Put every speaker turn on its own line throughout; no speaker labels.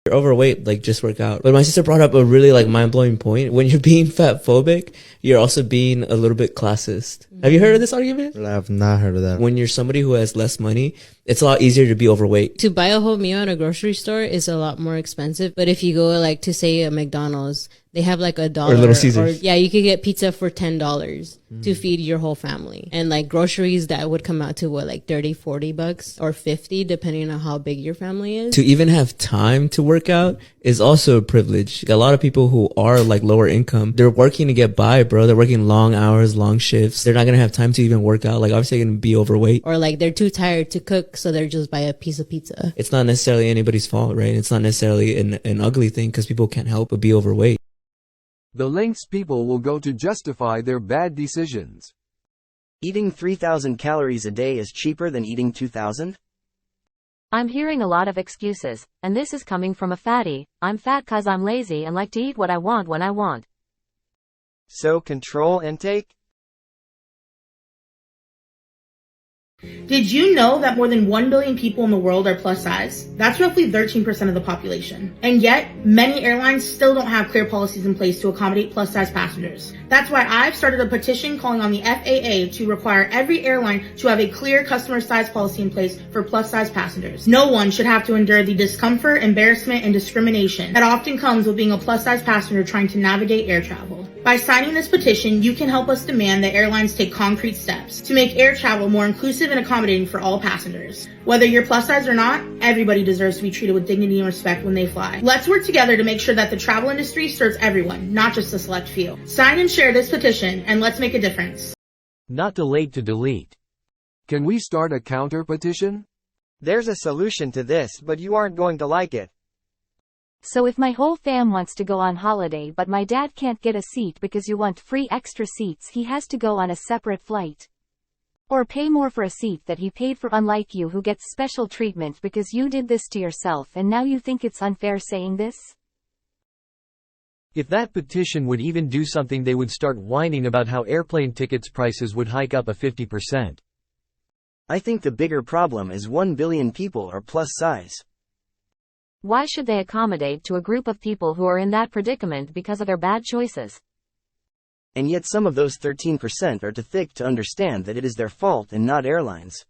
you're overweight, like just work out. But my sister brought up a really like mind-blowing point. When you're being fat phobic, you're also being a little bit classist. Have you heard of this argument?
I have not heard of that.
When you're somebody who has less money, it's a lot easier to be overweight.
To buy a whole meal at a grocery store is a lot more expensive. But if you go like to say a McDonald's, they have like $1
or Little Caesars.
Yeah, you could get pizza for $10 to feed your whole family. And like groceries, that would come out to what, like $30-$40 or $50, depending on how big your family is.
To even have time to work out is also a privilege. A lot of people who are like lower income, they're working to get by, bro. They're working long hours, long shifts. They're not going to have time to even work out. Like obviously they're going to be overweight.
Or like they're too tired to cook, so they're just buy a piece of pizza.
It's not necessarily anybody's fault, right? It's not necessarily an ugly thing because people can't help but be overweight.
The lengths people will go to justify their bad decisions.
Eating 3,000 calories a day is cheaper than eating 2,000?
I'm hearing a lot of excuses, and this is coming from a fatty. I'm fat 'cause I'm lazy and like to eat what I want when I want.
So control intake?
Did you know that more than 1 billion people in the world are plus size? That's roughly 13% of the population. And yet, many airlines still don't have clear policies in place to accommodate plus size passengers. That's why I've started a petition calling on the FAA to require every airline to have a clear customer size policy in place for plus size passengers. No one should have to endure the discomfort, embarrassment, and discrimination that often comes with being a plus size passenger trying to navigate air travel. By signing this petition, you can help us demand that airlines take concrete steps to make air travel more inclusive and accommodating for all passengers. Whether you're plus size or not, everybody deserves to be treated with dignity and respect when they fly. Let's work together to make sure that the travel industry serves everyone, not just a select few. Sign and share this petition, and let's make a difference.
Not too late to delete. Can we start a counter petition?
There's a solution to this, but you aren't going to like it.
So if my whole fam wants to go on holiday but my dad can't get a seat because you want free extra seats, he has to go on a separate flight. Or pay more for a seat that he paid for, unlike you who gets special treatment because you did this to yourself and now you think it's unfair saying this?
If that petition would even do something, they would start whining about how airplane tickets prices would hike up 50%.
I think the bigger problem is 1 billion people are plus size.
Why should they accommodate to a group of people who are in that predicament because of their bad choices?
And yet some of those 13% are too thick to understand that it is their fault and not airlines.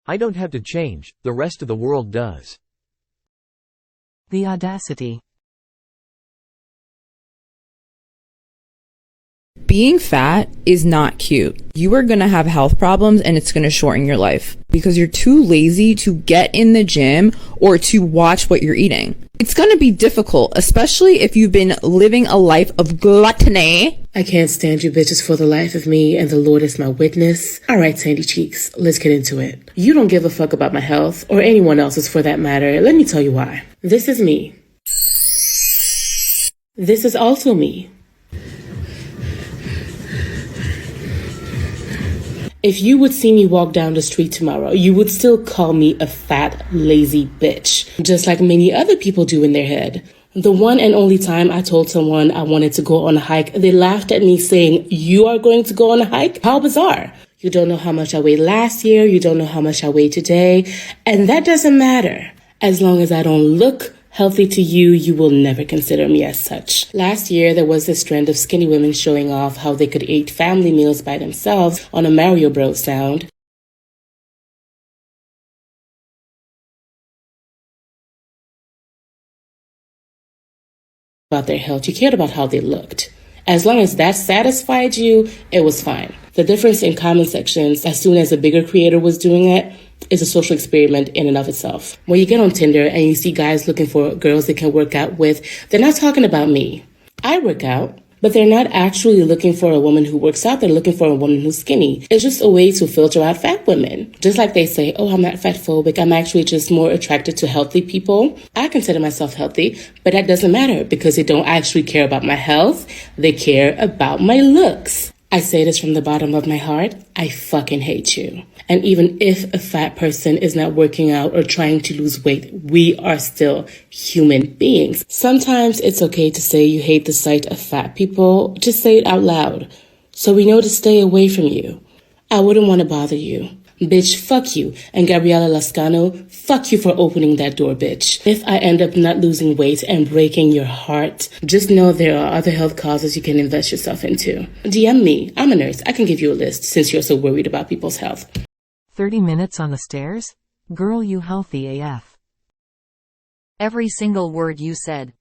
I don't have to change, the rest of the world does.
The audacity.
Being fat is not cute. You are going to have health problems and it's going to shorten your life because you're too lazy to get in the gym or to watch what you're eating. It's going to be difficult, especially if you've been living a life of gluttony.
I can't stand you bitches for the life of me, and the Lord is my witness. All right, Sandy Cheeks, let's get into it. You don't give a fuck about my health, or anyone else's for that matter. Let me tell you why. This is me. This is also me. If you would see me walk down the street tomorrow, you would still call me a fat, lazy bitch, just like many other people do in their head. The one and only time I told someone I wanted to go on a hike, they laughed at me saying, "You are going to go on a hike? How bizarre. You don't know how much I weighed last year, you don't know how much I weigh today, and that doesn't matter. As long as I don't look healthy to you, you will never consider me as such." Last year, there was this trend of skinny women showing off how they could eat family meals by themselves on a Mario Bros sound. About their health, you cared about how they looked. As long as that satisfied you, it was fine. The difference in comment sections, as soon as a bigger creator was doing it, is a social experiment in and of itself. When you get on Tinder and you see guys looking for girls they can work out with, they're not talking about me. I work out, but they're not actually looking for a woman who works out. They're looking for a woman who's skinny. It's just a way to filter out fat women. Just like they say, "Oh, I'm not fat phobic. I'm actually just more attracted to healthy people." I consider myself healthy, but that doesn't matter because they don't actually care about my health. They care about my looks. I say this from the bottom of my heart. I fucking hate you. And even if a fat person is not working out or trying to lose weight, we are still human beings. Sometimes it's okay to say you hate the sight of fat people. Just say it out loud so we know to stay away from you. I wouldn't want to bother you, Bitch, fuck you. And Gabriela Lascano, fuck you for opening that door, bitch. If I end up not losing weight and breaking your heart, just know there are other health causes you can invest yourself into. DM me. I'm a nurse. I can give you a list since you're so worried about people's health.
30 minutes on the stairs? Girl, you healthy AF.
Every single word you said.